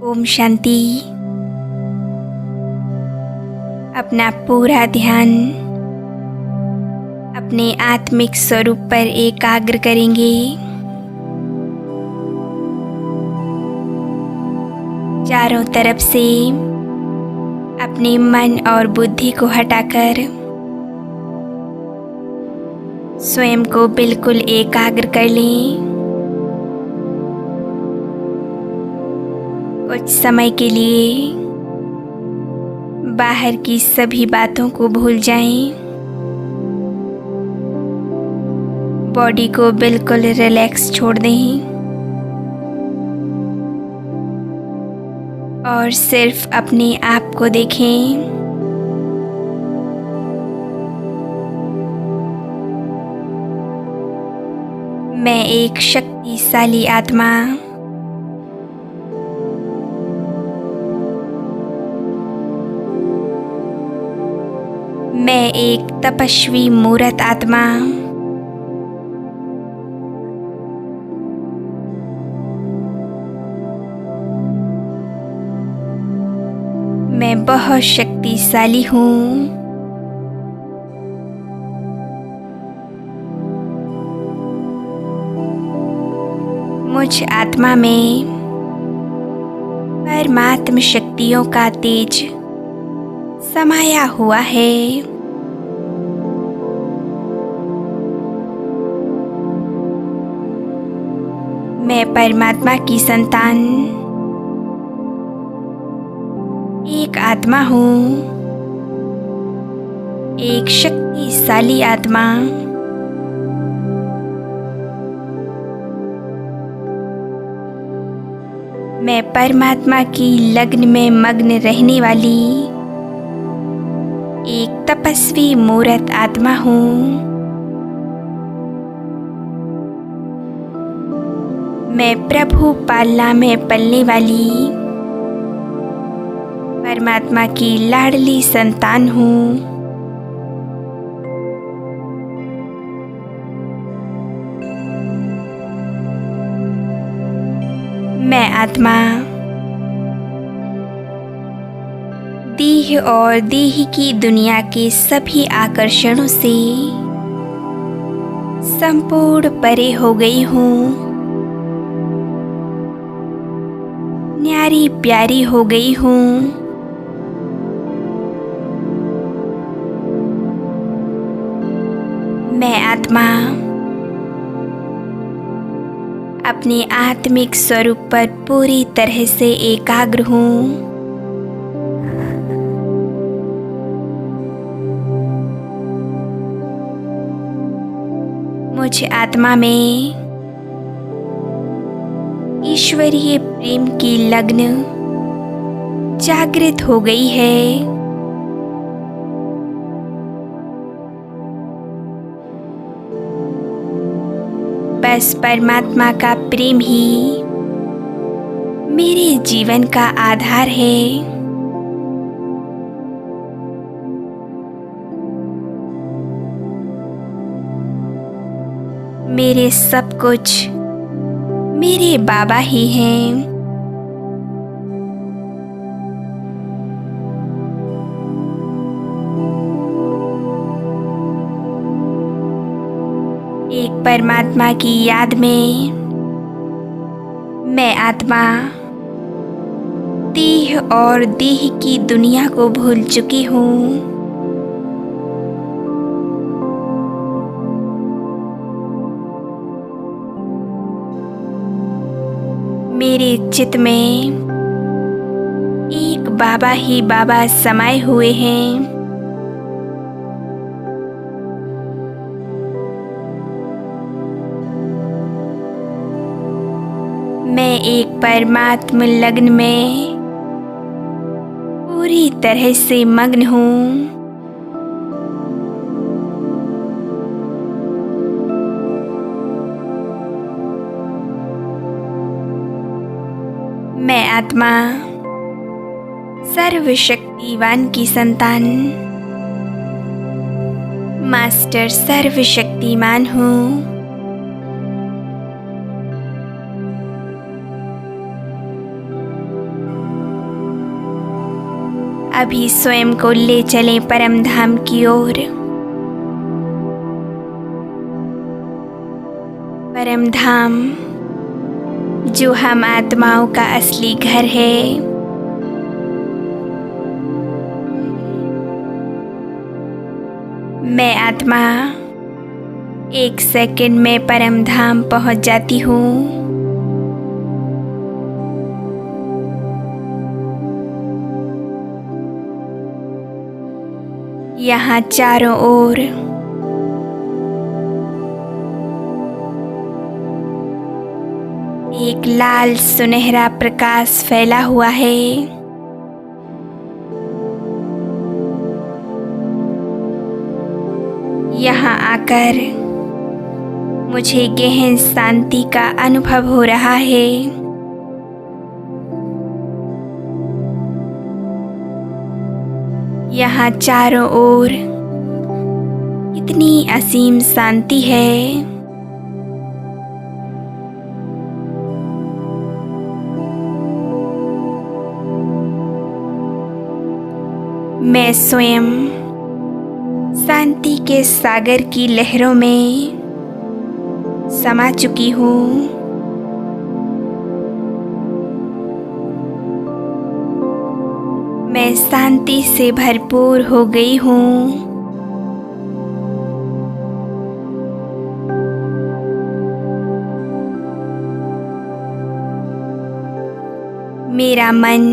ओम शांति। अपना पूरा ध्यान अपने आत्मिक स्वरूप पर एकाग्र करेंगे। चारों तरफ से अपने मन और बुद्धि को हटाकर स्वयं को बिल्कुल एकाग्र कर लें। कुछ समय के लिए बाहर की सभी बातों को भूल जाएं। बॉडी को बिल्कुल रिलैक्स छोड़ दें और सिर्फ अपने आप को देखें। मैं एक शक्तिशाली आत्मा मैं एक तपस्वी मूर्त आत्मा मैं बहुत शक्तिशाली हूँ। मुझ आत्मा में परमात्म शक्तियों का तेज समाया हुआ है। मैं परमात्मा की संतान एक आत्मा हूँ, एक शक्तिशाली आत्मा। मैं परमात्मा की लगन में मग्न रहने वाली एक तपस्वी मूर्त आत्मा हूँ। मैं प्रभु पालना में पलने वाली परमात्मा की लाडली संतान हूँ। मैं आत्मा देह और देह की दुनिया के सभी आकर्षणों से संपूर्ण परे हो गई हूँ। न्यारी प्यारी हो गई हूँ। मैं आत्मा अपने आत्मिक स्वरूप पर पूरी तरह से एकाग्र हूँ। मुझ आत्मा में ईश्वरीय प्रेम की लगन जागृत हो गई है। बस परमात्मा का प्रेम ही मेरे जीवन का आधार है। मेरे सब कुछ मेरे बाबा ही हैं। एक परमात्मा की याद में मैं आत्मा देह और देह की दुनिया को भूल चुकी हूँ। मेरे चित्त में एक बाबा ही बाबा समाये हुए हैं। मैं एक परमात्म लगन में पूरी तरह से मग्न हूँ। मैं आत्मा सर्वशक्तिवान की संतान मास्टर सर्वशक्तिमान हूँ। अभी स्वयं को ले चलें परम धाम की ओर। परम धाम जो हम आत्माओं का असली घर है। मैं आत्मा 1 सेकंड में परम धाम पहुंच जाती हूँ। यहाँ चारों ओर एक लाल सुनहरा प्रकाश फैला हुआ है। यहाँ आकर मुझे गहन शांति का अनुभव हो रहा है। यहाँ चारों ओर कितनी असीम शांति है। मैं स्वयं शांति के सागर की लहरों में समा चुकी हूँ। मैं शांति से भरपूर हो गई हूँ। मेरा मन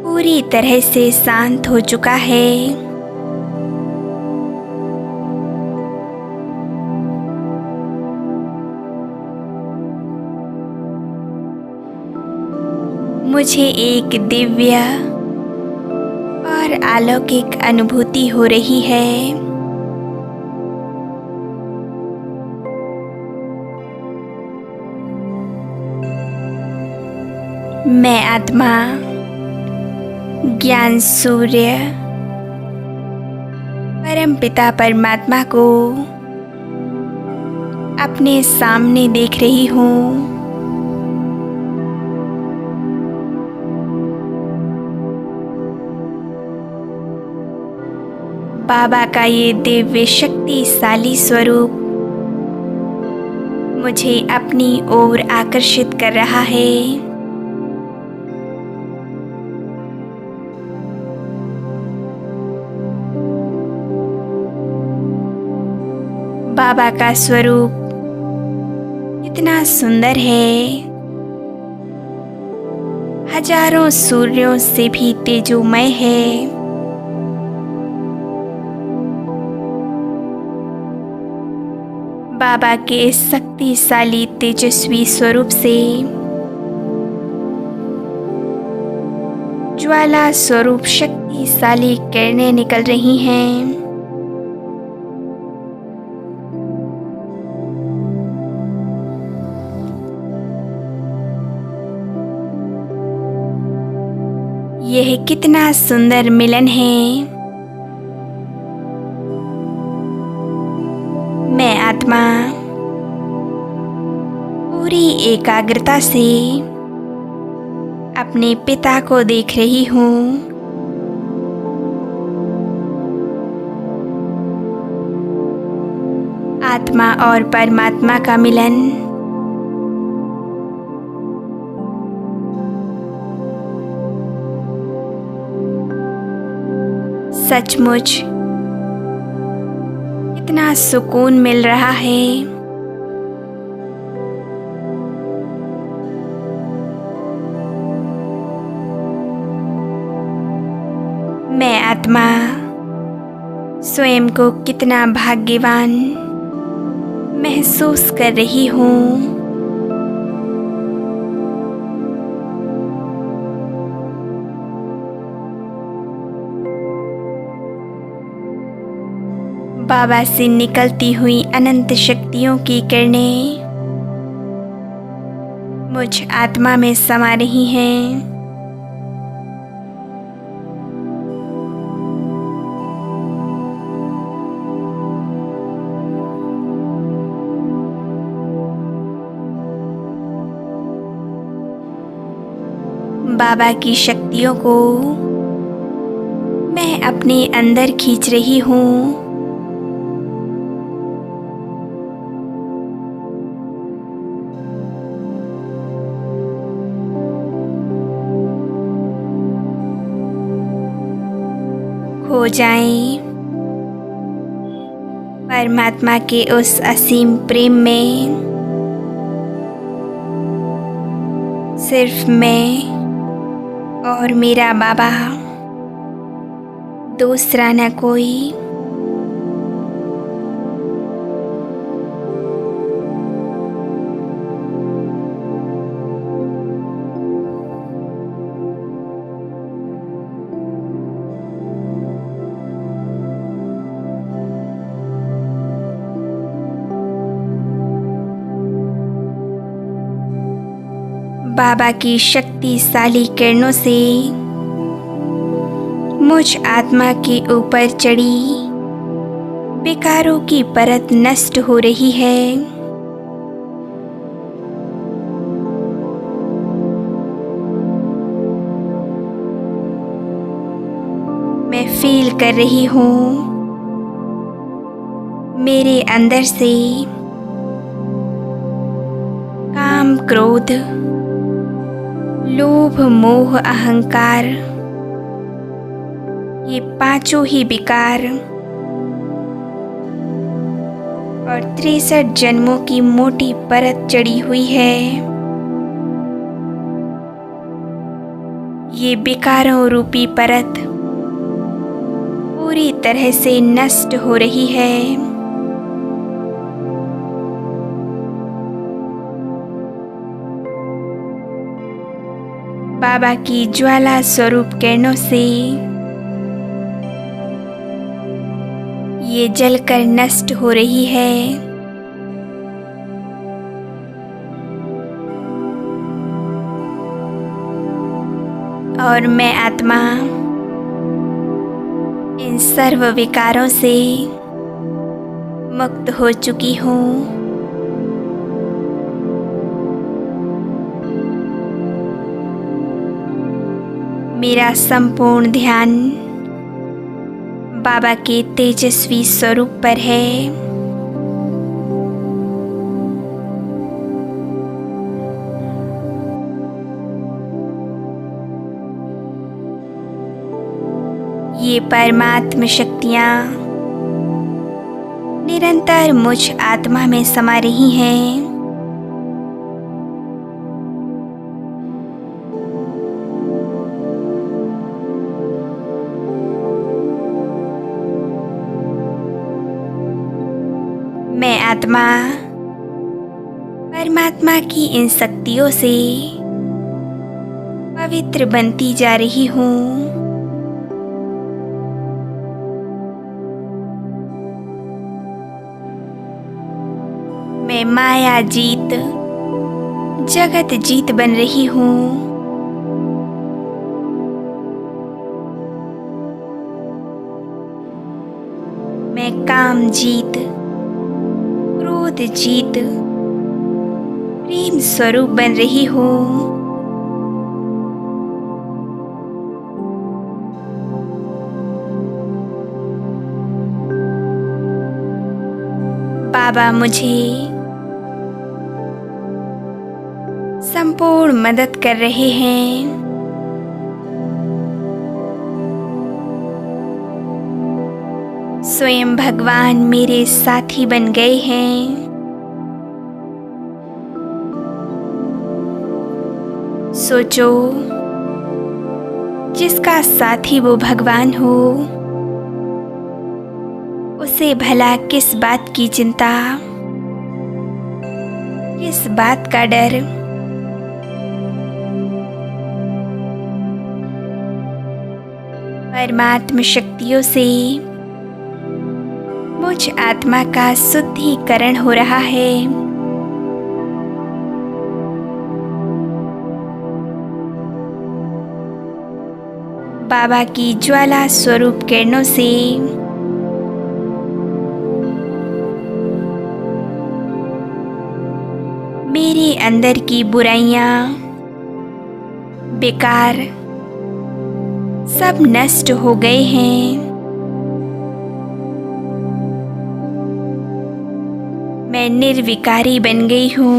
पूरी तरह से शांत हो चुका है। मुझे एक दिव्य और अलौकिक अनुभूति हो रही है। मैं आत्मा ज्ञान सूर्य परम पिता परमात्मा को अपने सामने देख रही हूँ। बाबा का ये दिव्य शक्तिशाली स्वरूप मुझे अपनी ओर आकर्षित कर रहा है। बाबा का स्वरूप कितना सुंदर है। हजारों सूर्यों से भी तेजोमय है। बाबा के इस शक्तिशाली तेजस्वी स्वरूप से ज्वाला स्वरूप शक्तिशाली किरणें निकल रही हैं। यह कितना सुंदर मिलन है। मैं आत्मा पूरी एकाग्रता से अपने पिता को देख रही हूँ। आत्मा और परमात्मा का मिलन सचमुच कितना सुकून मिल रहा है। मैं आत्मा स्वयं को कितना भाग्यवान महसूस कर रही हूँ। बाबा से निकलती हुई अनंत शक्तियों की किरणें मुझ आत्मा में समा रही हैं। बाबा की शक्तियों को मैं अपने अंदर खींच रही हूँ। खो जाएं परमात्मा के उस असीम प्रेम में। सिर्फ मैं और मेरा बाबा, दूसरा न कोई। बाबा की शक्तिशाली किरणों से मुझ आत्मा के ऊपर चढ़ी विकारों की परत नष्ट हो रही है। मैं फील कर रही हूँ मेरे अंदर से काम, क्रोध, लोभ, मोह, अहंकार, ये पांचों ही विकार और 63 जन्मों की मोटी परत चढ़ी हुई है। ये विकारों रूपी परत पूरी तरह से नष्ट हो रही है। बाबा की ज्वाला स्वरूप किरणों से ये जलकर नष्ट हो रही है। और मैं आत्मा इन सर्व विकारों से मुक्त हो चुकी हूँ। मेरा संपूर्ण ध्यान बाबा के तेजस्वी स्वरूप पर है। ये परमात्म शक्तियाँ निरंतर मुझ आत्मा में समा रही हैं। मैं आत्मा परमात्मा की इन शक्तियों से पवित्र बनती जा रही हूँ। मैं माया जीत, जगत जीत बन रही हूँ। मैं काम जीत, क्रोध जीत, प्रेम स्वरूप बन रही हूँ। बाबा मुझे संपूर्ण मदद कर रहे हैं। स्वयं भगवान मेरे साथी बन गए हैं। सोचो, जिसका साथी वो भगवान हो, उसे भला किस बात की चिंता, किस बात का डर। परमात्म शक्तियों से मुझ आत्मा का शुद्धिकरण हो रहा है। बाबा की ज्वाला स्वरूप किरणों से मेरे अंदर की बुराइयां, बेकार, सब नष्ट हो गए हैं। मैं निर्विकारी बन गई हूँ।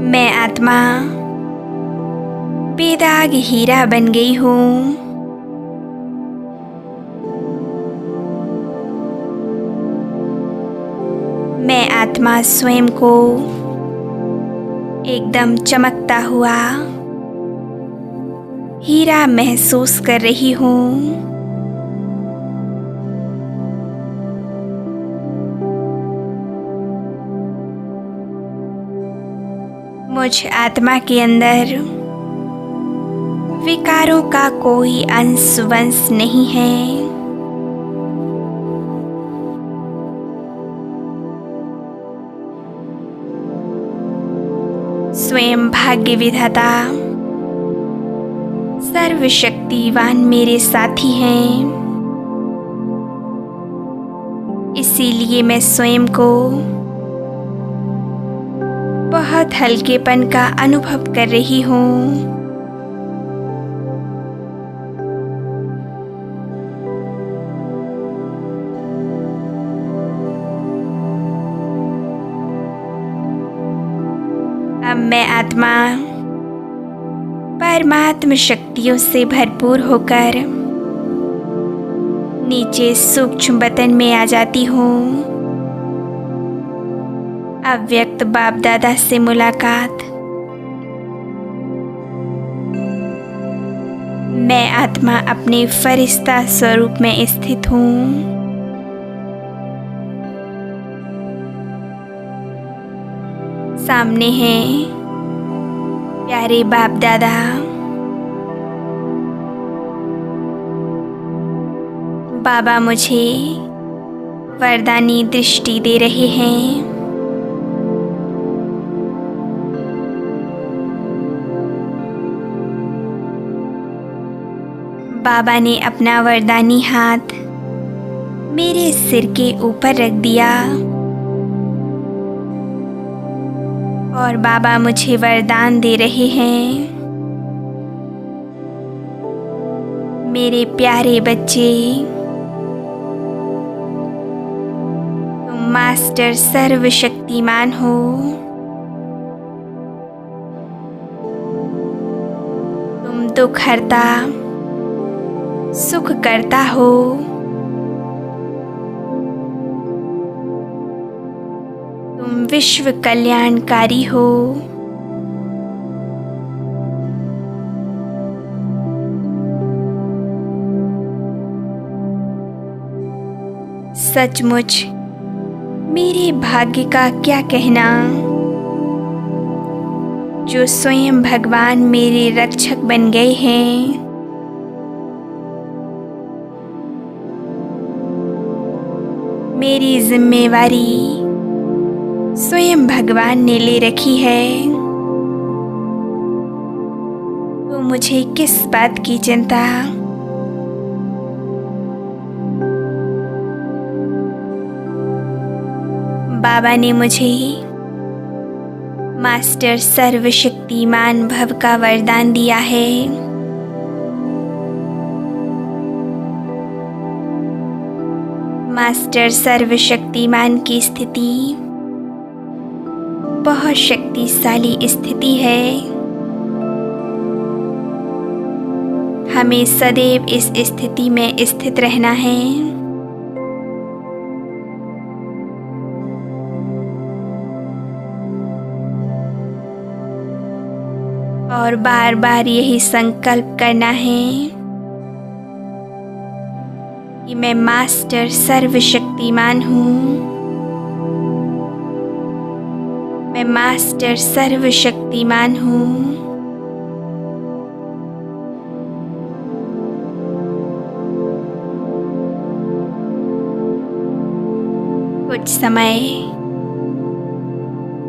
मैं आत्मा बेदाग हीरा बन गई हूँ। मैं आत्मा स्वयं को एकदम चमकता हुआ हीरा महसूस कर रही हूँ। मुझ आत्मा के अंदर विकारों का कोई अंश वंश नहीं है। स्वयं भाग्य विधाता सर्वशक्तिवान मेरे साथी हैं। इसीलिए मैं स्वयं को बहुत हल्केपन का अनुभव कर रही हूँ। अब मैं आत्मा परमात्म शक्तियों से भरपूर होकर नीचे सूक्ष्म बतन में आ जाती हूँ। अव्यक्त बाप दादा से मुलाकात। मैं आत्मा अपने फरिश्ता स्वरूप में स्थित हूँ। सामने हैं प्यारे बाप दादा। बाबा मुझे वरदानी दृष्टि दे रहे हैं। बाबा ने अपना वरदानी हाथ मेरे सिर के ऊपर रख दिया और बाबा मुझे वरदान दे रहे हैं। मेरे प्यारे बच्चे, तुम मास्टर सर्वशक्तिमान हो। तुम दुख हरता सुख करता हो। तुम विश्व कल्याणकारी हो। सचमुच मेरे भाग्य का क्या कहना, जो स्वयं भगवान मेरे रक्षक बन गए हैं। मेरी जिम्मेवारी स्वयं भगवान ने ले रखी है, तो मुझे किस बात की चिंता। बाबा ने मुझे मास्टर सर्वशक्तिमान भव का वरदान दिया है। मास्टर सर्वशक्तिमान की स्थिति बहुत शक्तिशाली स्थिति है। हमें सदैव इस स्थिति में स्थित रहना है। और बार बार यही संकल्प करना है कि मैं मास्टर सर्वशक्तिमान हूँ। मैं मास्टर सर्वशक्तिमान हूँ। कुछ समय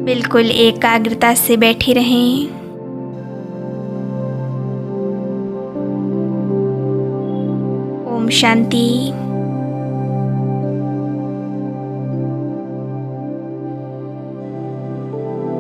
बिल्कुल एकाग्रता से बैठे रहें। ओम शांति।